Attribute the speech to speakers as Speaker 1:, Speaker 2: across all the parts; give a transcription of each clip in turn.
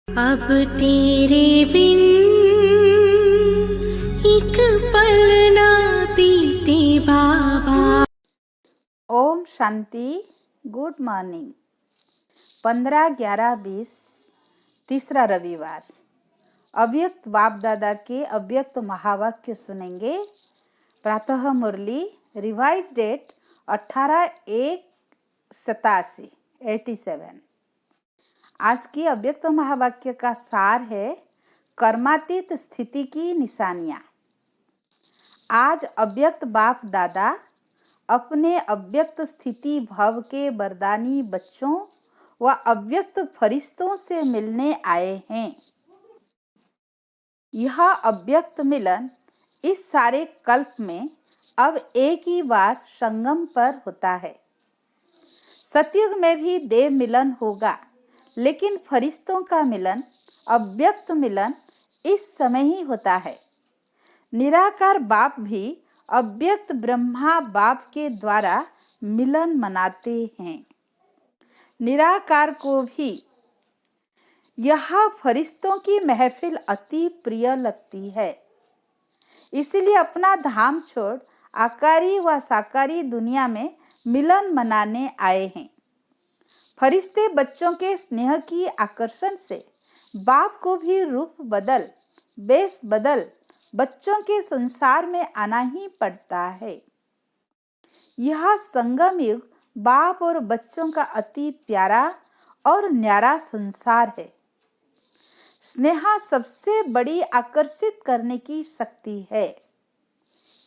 Speaker 1: अब तेरे बिन एक पल ना बीते बाबा।
Speaker 2: ओम शांति। Good morning. 15/11/20 तीसरा रविवार। अव्यक्त बाप दादा के अव्यक्त महावाक्य सुनेंगे। प्रातः मुरली रिवाइज डेट 18/1/87। आज की अव्यक्त महावाक्य का सार है कर्मातीत स्थिति की निशानियां। आज अव्यक्त बाप दादा अपने अव्यक्त स्थिति भव के वरदानी बच्चों व अव्यक्त फरिश्तों से मिलने आए हैं। यह अव्यक्त मिलन इस सारे कल्प में अब एक ही बार संगम पर होता है। सतयुग में भी देव मिलन होगा, लेकिन फरिश्तों का मिलन, अव्यक्त मिलन इस समय ही होता है। निराकार बाप भी अव्यक्त ब्रह्मा बाप के द्वारा मिलन मनाते हैं। निराकार को भी यह फरिश्तों की महफिल अति प्रिय लगती है, इसलिए अपना धाम छोड़ आकारी व साकारी दुनिया में मिलन मनाने आए हैं। फरिश्ते बच्चों के स्नेह की आकर्षण से बाप को भी रूप बदल, बेस बदल बच्चों के संसार में आना ही पड़ता है। यह संगम युग बाप और बच्चों का अति प्यारा और न्यारा संसार है। स्नेह सबसे बड़ी आकर्षित करने की शक्ति है।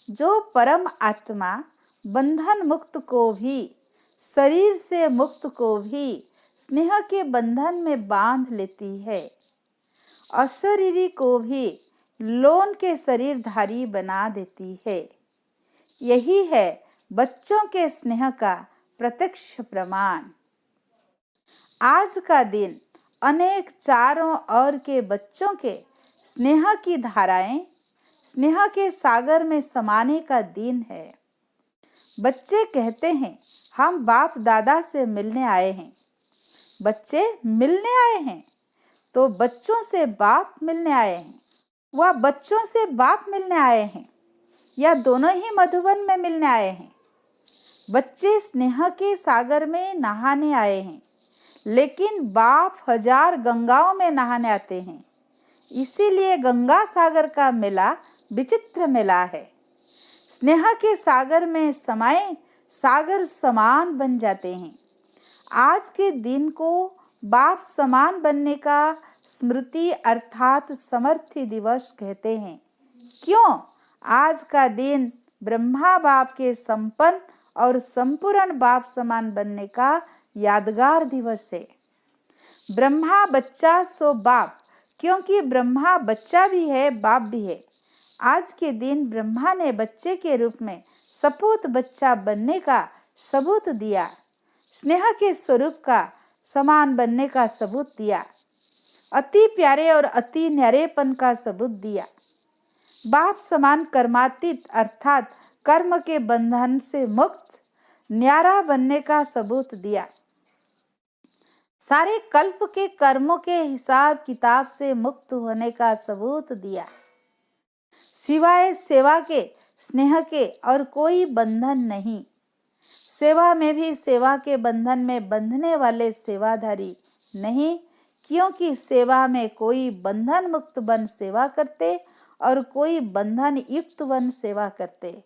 Speaker 2: जो परम आत्मा बंधन मुक्त को भी, शरीर से मुक्त को भी स्नेह के बंधन में बांध लेती है, अशरीरी को भी लोन के शरीरधारी बना देती है। यही है बच्चों के स्नेह का प्रत्यक्ष प्रमाण। आज का दिन अनेक चारों ओर के बच्चों के स्नेह की धाराएं स्नेह के सागर में समाने का दिन है। बच्चे कहते हैं, हम बाप दादा से मिलने आए हैं। बच्चे मिलने आए हैं तो बच्चों से बाप मिलने आए हैं, वह बच्चों से बाप मिलने आए हैं, या दोनों ही मधुबन में मिलने आए हैं। बच्चे स्नेह के सागर में नहाने आए हैं, लेकिन बाप 1000 गंगाओं में नहाने आते हैं। इसीलिए गंगा सागर का मेला विचित्र मेला है। स्नेह के सागर में समाये सागर समान बन जाते हैं। आज के दिन को बाप समान बनने का स्मृति अर्थात समर्थी दिवस कहते हैं। क्यों? आज का दिन ब्रह्मा बाप के संपन्न और संपूर्ण बाप समान बनने का यादगार दिवस है। ब्रह्मा बच्चा सो बाप, क्योंकि ब्रह्मा बच्चा भी है, बाप भी है। आज के दिन ब्रह्मा ने बच्चे के रूप में सपूत बच्चा बनने का सबूत दिया, स्नेह के स्वरूप का समान बनने का सबूत दिया, अति प्यारे और अति न्यारेपन का सबूत दिया, बाप समान कर्मातीत अर्थात कर्म के बंधन से मुक्त न्यारा बनने का सबूत दिया, सारे कल्प के कर्मों के हिसाब किताब से मुक्त होने का सबूत दिया। सिवाय सेवा के, स्नेह के और कोई बंधन नहीं। सेवा में भी सेवा के बंधन में बंधने वाले सेवाधारी नहीं, क्योंकि सेवा में कोई बंधन मुक्त बन सेवा करते और कोई बंधन युक्त बन सेवा करते।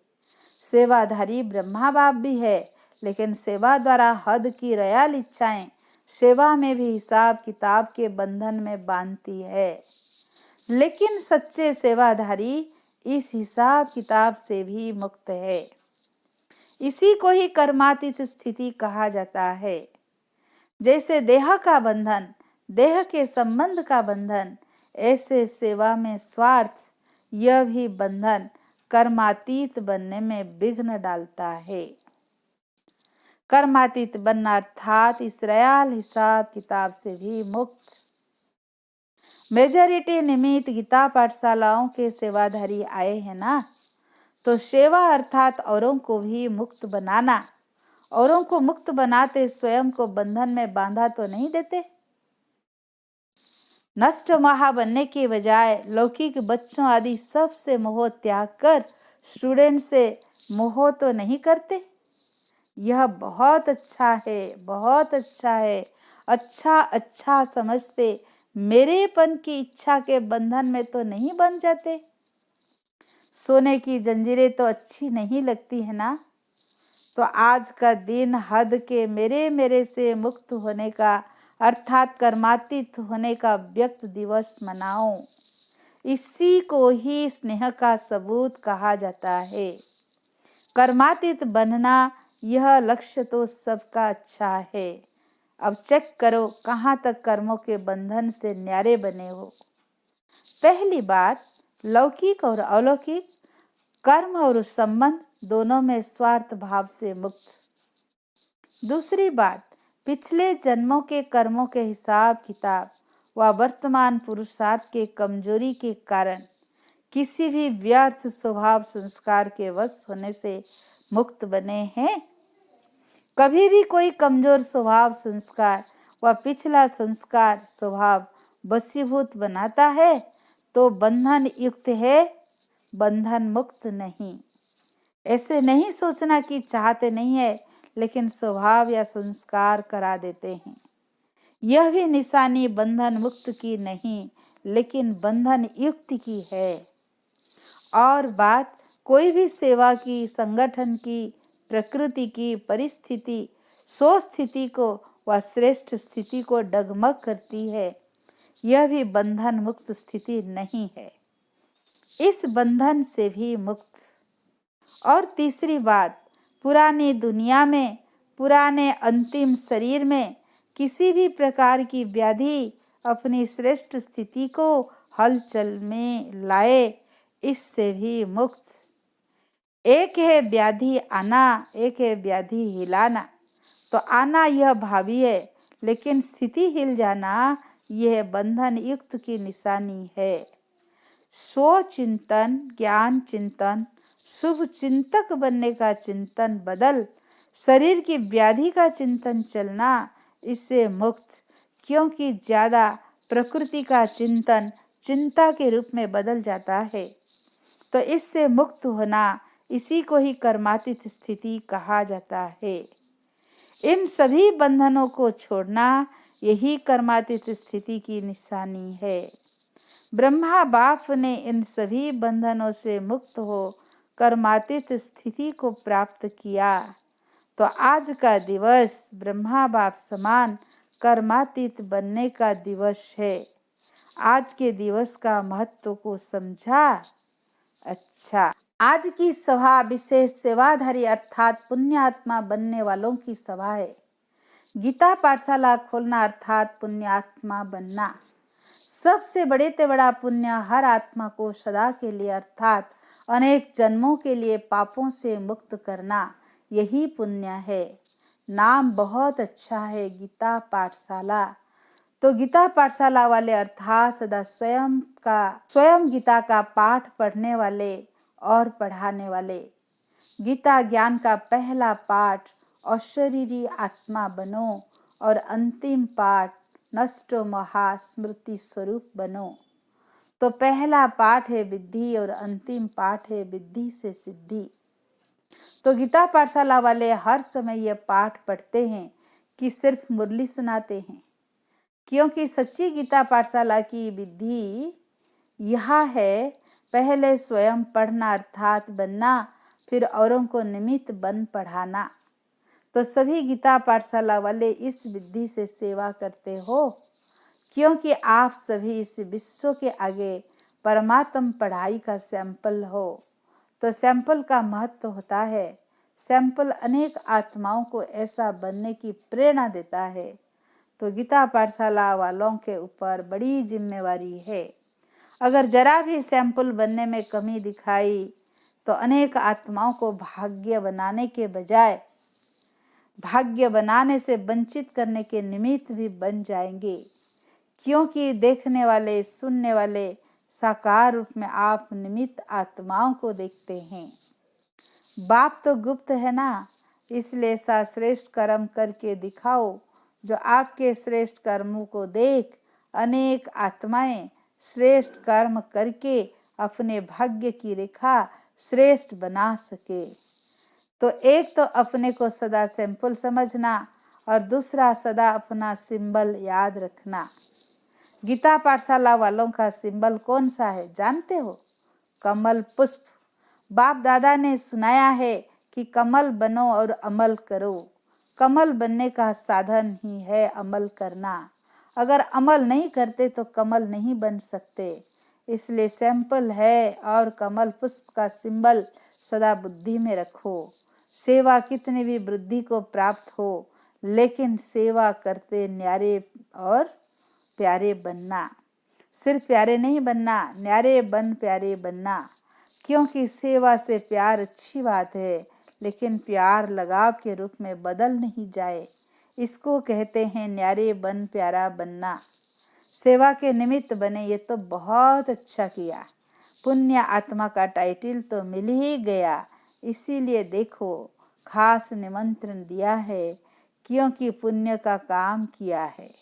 Speaker 2: सेवाधारी ब्रह्मा बाप भी है, लेकिन सेवा द्वारा हद की रयाल इच्छाएं सेवा में भी हिसाब किताब के बंधन में बांधती है। लेकिन सच्चे सेवाधारी इस हिसाब किताब से भी मुक्त है। इसी को ही कर्मातीत स्थिति कहा जाता है। जैसे देह का बंधन, देह के संबंध का बंधन, ऐसे सेवा में स्वार्थ यह भी बंधन कर्मातीत बनने में विघ्न डालता है। कर्मातीत बनना अर्थात इस रयाल हिसाब किताब से भी मुक्त। मेजॉरिटी निमित्त गीता पाठशालाओं के सेवाधारी आए हैं ना, तो सेवा अर्थात औरों को भी मुक्त बनाना। औरों को मुक्त बनाते स्वयं को बंधन में बांधा तो नहीं देते। नष्ट महा बनने के बजाय लौकिक बच्चों आदि सब से मोह त्याग कर स्टूडेंट से मोह तो नहीं करते। यह बहुत अच्छा है, बहुत अच्छा है। अच्छा अच्छा समझते मेरेपन की इच्छा के बंधन में तो नहीं बन जाते। सोने की जंजीरें तो अच्छी नहीं लगती है ना। तो आज का दिन हद के मेरे मेरे से मुक्त होने का अर्थात कर्मातीत होने का व्यक्त दिवस मनाओ। इसी को ही स्नेह का सबूत कहा जाता है। कर्मातीत बनना यह लक्ष्य तो सबका अच्छा है। अब चेक करो कहाँ तक कर्मों के बंधन से न्यारे बने हो। पहली बात, लौकिक और अलौकिक कर्म और संबंध दोनों में स्वार्थ भाव से मुक्त। दूसरी बात, पिछले जन्मों के कर्मों के हिसाब किताब व वर्तमान पुरुषार्थ के कमजोरी के कारण किसी भी व्यर्थ स्वभाव संस्कार के वश होने से मुक्त बने हैं। कभी भी कोई कमजोर स्वभाव संस्कार व पिछला संस्कार स्वभाव वशीभूत बनाता है तो बंधन युक्त है, बंधन मुक्त नहीं। ऐसे नहीं सोचना कि चाहते नहीं है लेकिन स्वभाव या संस्कार करा देते हैं। यह भी निशानी बंधन मुक्त की नहीं लेकिन बंधन युक्त की है। और बात कोई भी सेवा की, संगठन की, प्रकृति की परिस्थिति सो स्थिति को व श्रेष्ठ स्थिति को डगमग करती है, यह भी बंधन मुक्त स्थिति नहीं है, इस बंधन से भी मुक्त। और तीसरी बात, पुरानी दुनिया में, पुराने अंतिम शरीर में किसी भी प्रकार की व्याधि अपनी श्रेष्ठ स्थिति को हलचल में लाए, इससे भी मुक्त। एक है व्याधि आना, एक है व्याधि हिलाना। तो आना यह भावी है लेकिन स्थिति हिल जाना यह बंधन युक्त की निशानी है। स्व चिंतन, ज्ञान चिंतन, शुभ चिंतक बनने का चिंतन बदल शरीर की व्याधि का चिंतन चलना, इससे मुक्त। क्योंकि ज्यादा प्रकृति का चिंतन चिंता के रूप में बदल जाता है। तो इससे मुक्त होना, इसी को ही कर्मातीत स्थिति कहा जाता है। इन सभी बंधनों को छोड़ना यही कर्मातीत स्थिति की निशानी है। ब्रह्मा बाप ने इन सभी बंधनों से मुक्त हो कर्मातीत स्थिति को प्राप्त किया। तो आज का दिवस ब्रह्मा बाप समान कर्मातीत बनने का दिवस है। आज के दिवस का महत्व को समझा? अच्छा, आज की सभा विशेष सेवाधारी अर्थात पुण्यात्मा बनने वालों की सभा है। गीता पाठशाला खोलना अर्थात पुण्यात्मा बनना। सबसे बड़े से बड़ा पुण्य हर आत्मा को सदा के लिए अर्थात अनेक जन्मों के लिए पापों से मुक्त करना, यही पुण्य है। नाम बहुत अच्छा है, गीता पाठशाला। तो गीता पाठशाला वाले अर्थात सदा स्वयं गीता का पाठ पढ़ने वाले और पढ़ाने वाले। गीता ज्ञान का पहला पाठ अशरीरी आत्मा बनो और अंतिम पाठ नष्टो महास्मृति स्वरूप बनो। तो पहला पाठ है विद्धि और अंतिम पाठ है विद्धि से सिद्धि। तो गीता पाठशाला वाले हर समय यह पाठ पढ़ते हैं कि सिर्फ मुरली सुनाते हैं, क्योंकि सच्ची गीता पाठशाला की विधि यह है, पहले स्वयं पढ़ना अर्थात बनना, फिर औरों को निमित्त बन पढ़ाना। तो सभी गीता पाठशाला वाले इस विधि से सेवा करते हो, क्योंकि आप सभी इस विश्व के आगे परमात्म पढ़ाई का सैंपल हो। तो सैंपल का महत्व होता है। सैंपल अनेक आत्माओं को ऐसा बनने की प्रेरणा देता है। तो गीता पाठशाला वालों के ऊपर बड़ी जिम्मेवारी है। अगर जरा भी सैंपल बनने में कमी दिखाई तो अनेक आत्माओं को भाग्य बनाने के बजाय भाग्य बनाने से वंचित करने के निमित्त भी बन जाएंगे, क्योंकि देखने वाले, सुनने वाले साकार रूप में आप निमित्त आत्माओं को देखते हैं। बाप तो गुप्त है ना, इसलिए ऐसा श्रेष्ठ कर्म करके दिखाओ जो आपके श्रेष्ठ कर्मों को देख अनेक आत्माएं श्रेष्ठ कर्म करके अपने भाग्य की रेखा श्रेष्ठ बना सके। तो एक तो अपने को सदा सैंपल समझना और दूसरा सदा अपना सिंबल याद रखना। गीता पाठशाला वालों का सिंबल कौन सा है जानते हो? कमल पुष्प। बाप दादा ने सुनाया है कि कमल बनो और अमल करो। कमल बनने का साधन ही है अमल करना। अगर अमल नहीं करते तो कमल नहीं बन सकते। इसलिए सैंपल है और कमल पुष्प का सिंबल सदा बुद्धि में रखो। सेवा कितनी भी वृद्धि को प्राप्त हो, लेकिन सेवा करते न्यारे और प्यारे बनना। सिर्फ प्यारे नहीं बनना, न्यारे बन प्यारे बनना। क्योंकि सेवा से प्यार अच्छी बात है, लेकिन प्यार लगाव के रूप में बदल नहीं जाए, इसको कहते हैं न्यारे बन प्यारा बनना। सेवा के निमित्त बने, ये तो बहुत अच्छा किया। पुण्य आत्मा का टाइटल तो मिल ही गया। इसीलिए देखो खास निमंत्रण दिया है, क्योंकि पुण्य का काम किया है।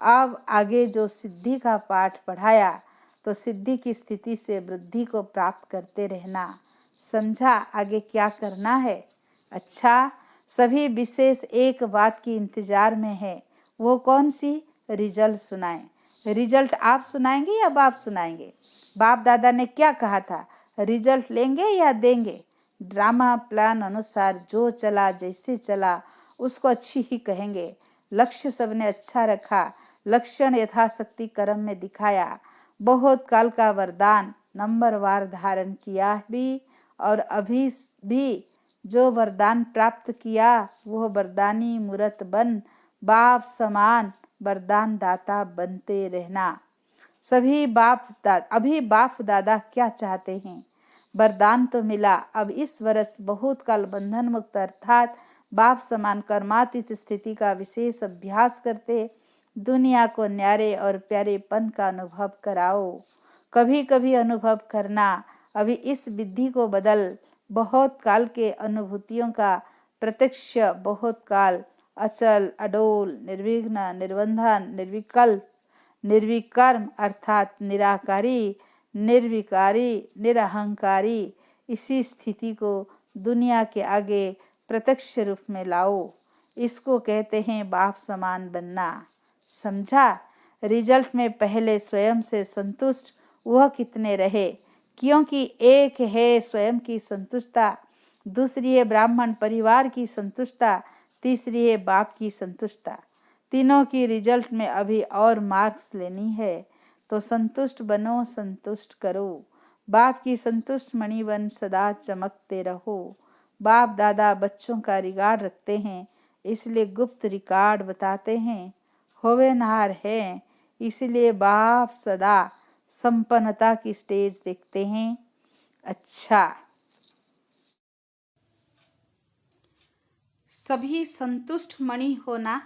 Speaker 2: अब आगे जो सिद्धि का पाठ पढ़ाया, तो सिद्धि की स्थिति से वृद्धि को प्राप्त करते रहना। समझा आगे क्या करना है? अच्छा, सभी विशेष एक बात की इंतजार में है। वो कौन सी? रिजल्ट सुनाएं। रिजल्ट आप सुनाएंगे या बाप सुनाएंगे? बाप दादा ने क्या कहा था? रिजल्ट लेंगे या देंगे? ड्रामा प्लान अनुसार जो चला, जैसे चला, उसको अच्छी ही कहेंगे। लक्ष्य सबने अच्छा रखा, लक्षण यथाशक्ति कर्म में दिखाया। बहुत काल का वरदान नंबरवार धारण किया भी, और अभी भी जो वरदान प्राप्त किया वो वरदानी मूर्त बन बाप समान वरदान दाता बनते रहना। अभी बाप दादा क्या चाहते हैं? वरदान तो मिला, अब इस वर्ष बहुत काल बंधन मुक्त अर्थात बाप समान कर्मातीत स्थिति का विशेष अभ्यास करते दुनिया को न्यारे और प्यारेपन का अनुभव कराओ। कभी कभी अनुभव करना। अभी इस विधि को बदल बहुत काल के अनुभूतियों का प्रत्यक्ष, बहुत काल अचल, अडोल, निर्विघ्न, निर्बंधन, निर्विकल्प, निर्विकर्म अर्थात निराकारी, निर्विकारी, निरहंकारी, इसी स्थिति को दुनिया के आगे प्रत्यक्ष रूप में लाओ। इसको कहते हैं बाप समान बनना। समझा? रिजल्ट में पहले स्वयं से संतुष्ट वह कितने रहे, क्योंकि एक है स्वयं की संतुष्टता, दूसरी है ब्राह्मण परिवार की संतुष्टता, तीसरी है बाप की संतुष्टता। तीनों की रिजल्ट में अभी और मार्क्स लेनी है। तो संतुष्ट बनो, संतुष्ट करो। बाप की संतुष्ट मणि बन सदा चमकते रहो। बाप दादा बच्चों का रिकॉर्ड रखते हैं, इसलिए गुप्त रिकॉर्ड बताते हैं। होवेनहार है, इसलिए बाप सदा संपन्नता की स्टेज देखते हैं। अच्छा, सभी संतुष्ट मणि होना।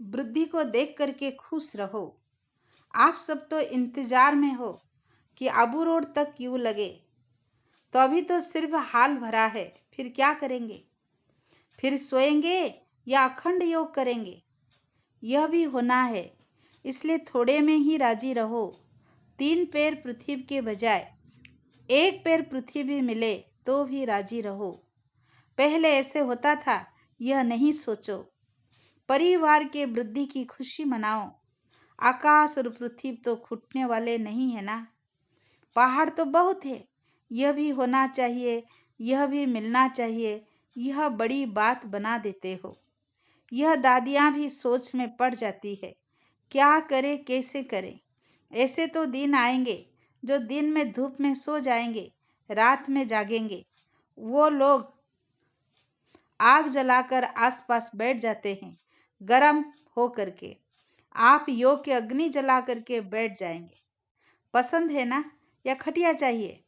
Speaker 2: वृद्धि को देख करके खुश रहो। आप सब तो इंतजार में हो कि आबू रोड तक क्यों लगे, तो अभी तो सिर्फ हाल भरा है। फिर क्या करेंगे? फिर सोएंगे या अखंड योग करेंगे? यह भी होना है, इसलिए थोड़े में ही राजी रहो। 3 पैर पृथ्वी के बजाय 1 पैर पृथ्वी भी मिले तो भी राजी रहो। पहले ऐसे होता था, यह नहीं सोचो। परिवार के वृद्धि की खुशी मनाओ। आकाश और पृथ्वी तो छूटने वाले नहीं है ना। पहाड़ तो बहुत है, यह भी होना चाहिए, यह भी मिलना चाहिए। यह बड़ी बात बना देते हो। यह दादियाँ भी सोच में पड़ जाती है, क्या करे कैसे करे। ऐसे तो दिन आएंगे जो दिन में धूप में सो जाएंगे, रात में जागेंगे। वो लोग आग जलाकर आसपास बैठ जाते हैं गरम हो करके। आप योग के अग्नि जला करके बैठ जाएंगे। पसंद है ना? या खटिया चाहिए?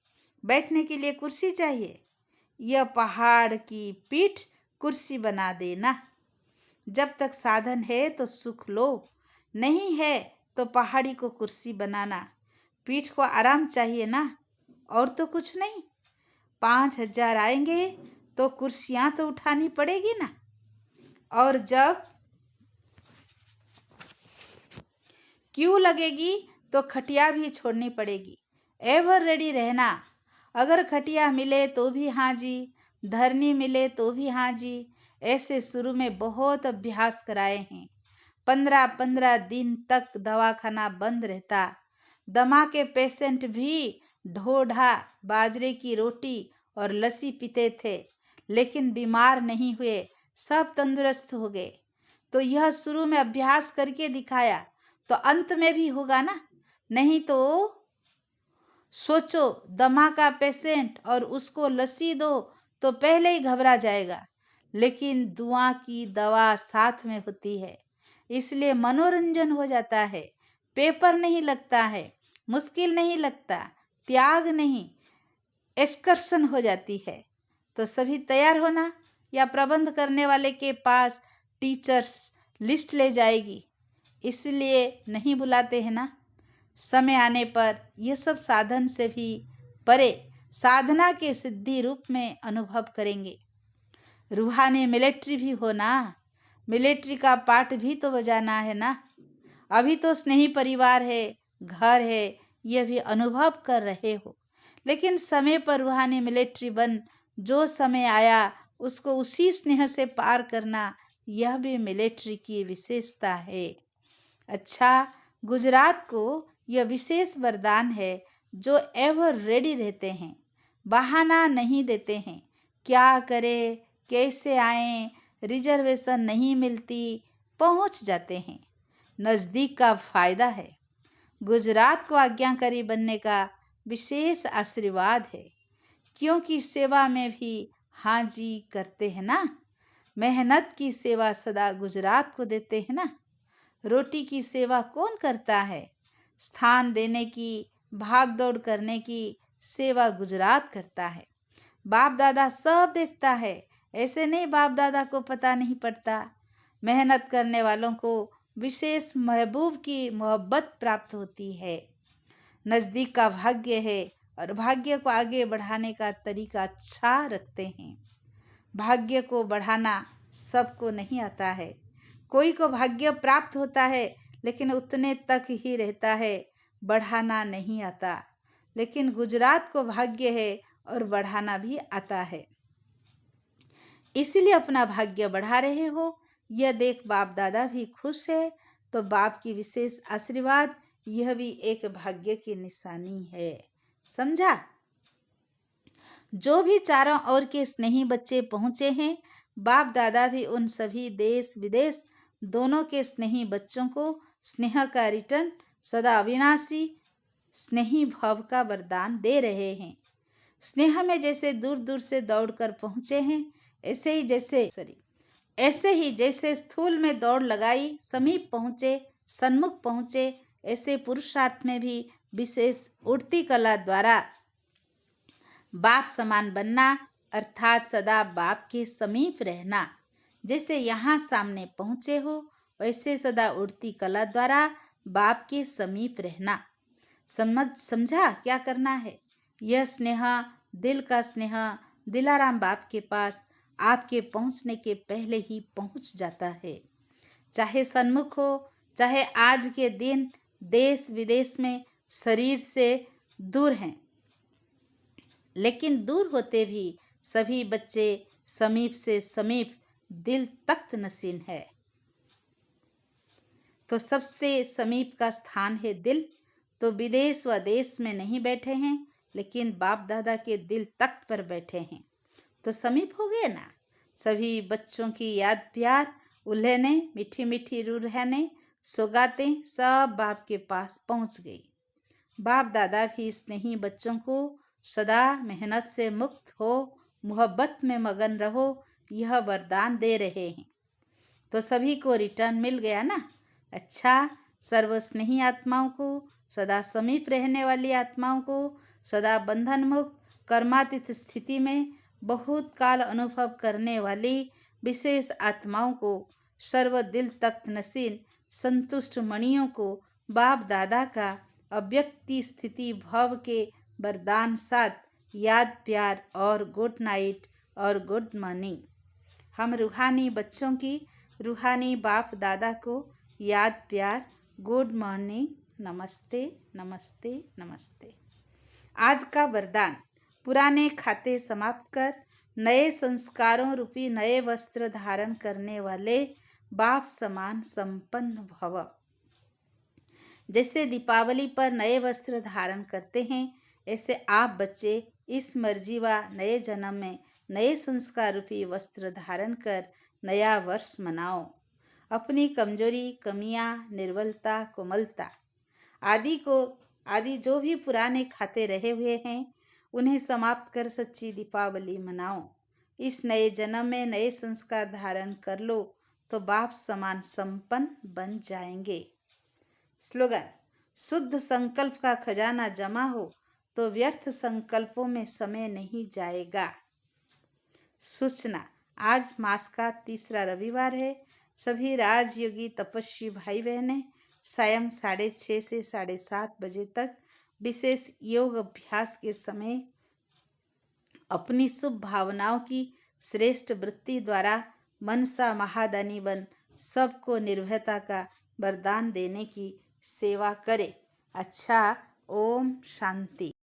Speaker 2: बैठने के लिए कुर्सी चाहिए? यह पहाड़ की पीठ कुर्सी बना देना। जब तक साधन है तो सुख लो, नहीं है तो पहाड़ी को कुर्सी बनाना। पीठ को आराम चाहिए ना, और तो कुछ नहीं। 5,000 आएंगे तो कुर्सियां तो उठानी पड़ेगी ना। और जब क्यू लगेगी तो खटिया भी छोड़नी पड़ेगी। एवर रेडी रहना। अगर खटिया मिले तो भी हाँ जी, धरनी मिले तो भी हाँ जी। ऐसे शुरू में बहुत अभ्यास कराए हैं। 15-15 दिन तक दवाखाना बंद रहता। दमा के पेशेंट भी ढोढा बाजरे की रोटी और लस्सी पीते थे, लेकिन बीमार नहीं हुए, सब तंदुरुस्त हो गए। तो यह शुरू में अभ्यास करके दिखाया तो अंत में भी होगा ना। नहीं तो सोचो, दमा का पेशेंट और उसको लस्सी दो तो पहले ही घबरा जाएगा, लेकिन दुआ की दवा साथ में होती है, इसलिए मनोरंजन हो जाता है। पेपर नहीं लगता है, मुश्किल नहीं लगता, त्याग नहीं, एक्सकर्शन हो जाती है। तो सभी तैयार होना, या प्रबंध करने वाले के पास टीचर्स लिस्ट ले जाएगी, इसलिए नहीं बुलाते हैं ना। समय आने पर यह सब साधन से भी परे साधना के सिद्धि रूप में अनुभव करेंगे। रूहानी मिलिट्री भी हो ना, मिलिट्री का पार्ट भी तो बजाना है ना। अभी तो स्नेही परिवार है, घर है, यह भी अनुभव कर रहे हो, लेकिन समय पर रूहानी मिलिट्री बन जो समय आया उसको उसी स्नेह से पार करना, यह भी मिलिट्री की विशेषता है। अच्छा, गुजरात को यह विशेष वरदान है जो एवर रेडी रहते हैं, बहाना नहीं देते हैं। क्या करें, कैसे आएं, रिजर्वेशन नहीं मिलती, पहुंच जाते हैं। नज़दीक का फायदा है। गुजरात को आज्ञाकारी बनने का विशेष आशीर्वाद है, क्योंकि सेवा में भी हाँ जी करते हैं ना। मेहनत की सेवा सदा गुजरात को देते हैं ना। रोटी की सेवा कौन करता है? स्थान देने की, भाग दौड़ करने की सेवा गुजरात करता है। बाप दादा सब देखता है, ऐसे नहीं बाप दादा को पता नहीं पड़ता। मेहनत करने वालों को विशेष महबूब की मोहब्बत प्राप्त होती है। नज़दीक का भाग्य है और भाग्य को आगे बढ़ाने का तरीका अच्छा रखते हैं। भाग्य को बढ़ाना सबको नहीं आता है। कोई को भाग्य प्राप्त होता है लेकिन उतने तक ही रहता है, बढ़ाना नहीं आता। लेकिन गुजरात को भाग्य है और बढ़ाना भी आता है, इसलिए अपना भाग्य बढ़ा रहे हो। यह देख बाप दादा भी खुश है, तो बाप की विशेष आशीर्वाद यह भी एक भाग्य की निशानी है। समझा? जो भी चारों ओर के स्नेही बच्चे पहुंचे हैं, बाप दादा भी उन सभी देश विदेश दोनों के स्नेही बच्चों को स्नेह का रिटर्न सदा अविनाशी स्नेही भाव का वरदान दे रहे हैं। स्नेह में जैसे दूर दूर से दौड़कर पहुंचे हैं, ऐसे ही जैसे स्थूल में दौड़ लगाई समीप पहुंचे, सन्मुख पहुंचे, ऐसे पुरुषार्थ में भी विशेष उड़ती कला द्वारा बाप समान बनना, अर्थात सदा बाप के समीप रहना। जैसे यहाँ सामने पहुँचे हो, वैसे सदा उड़ती कला द्वारा बाप के समीप रहना। समझा क्या करना है? यह स्नेह, दिल का स्नेह दिलाराम बाप के पास आपके पहुँचने के पहले ही पहुँच जाता है। चाहे सन्मुख हो, चाहे आज के दिन देश विदेश में शरीर से दूर हैं, लेकिन दूर होते भी सभी बच्चे समीप से समीप दिल तख्त नशीन है। तो सबसे समीप का स्थान है दिल। तो विदेश व देश में नहीं बैठे हैं, लेकिन बाप दादा के दिल तख्त पर बैठे हैं, तो समीप हो गए ना। सभी बच्चों की याद प्यार उल्हने, मीठी मीठी रूह रहने, सौगातें सब बाप के पास पहुंच गई। बाप दादा भी स्नेही बच्चों को सदा मेहनत से मुक्त हो, मोहब्बत में मगन रहो, यह वरदान दे रहे हैं। तो सभी को रिटर्न मिल गया ना। अच्छा, सर्वस्नेही आत्माओं को, सदा समीप रहने वाली आत्माओं को, सदा बंधन मुक्त कर्मातीत स्थिति में बहुत काल अनुभव करने वाली विशेष आत्माओं को, सर्व दिल तख्त नशीन संतुष्ट मणियों को बाप दादा का अव्यक्ति स्थिति भाव के वरदान साथ याद प्यार और गुड नाइट और गुड मॉर्निंग। हम रूहानी बच्चों की रूहानी बाप दादा को याद प्यार गुड मॉर्निंग, नमस्ते नमस्ते नमस्ते। आज का वरदान, पुराने खाते समाप्त कर नए संस्कारों रूपी नए वस्त्र धारण करने वाले बाप समान संपन्न भव। जैसे दीपावली पर नए वस्त्र धारण करते हैं, ऐसे आप बच्चे इस मर्जी व नए जन्म में नए संस्कार रूपी वस्त्र धारण कर नया वर्ष मनाओ। अपनी कमजोरी, कमियां, निर्बलता, कोमलता आदि जो भी पुराने खाते रहे हुए हैं, उन्हें समाप्त कर सच्ची दीपावली मनाओ। इस नए जन्म में नए संस्कार धारण कर लो तो बाप समान संपन्न बन जाएंगे। स्लोगन, शुद्ध संकल्प का खजाना जमा हो तो व्यर्थ संकल्पों में समय नहीं जाएगा। सूचना, आज मास का तीसरा रविवार है। सभी राजयोगी तपस्वी भाई बहनें सायं 6:30 से 7:30 बजे तक विशेष योग अभ्यास के समय अपनी शुभ भावनाओं की श्रेष्ठ वृत्ति द्वारा मनसा महादानी बन सबको निर्भयता का वरदान देने की सेवा करें। अच्छा, ओम शांति।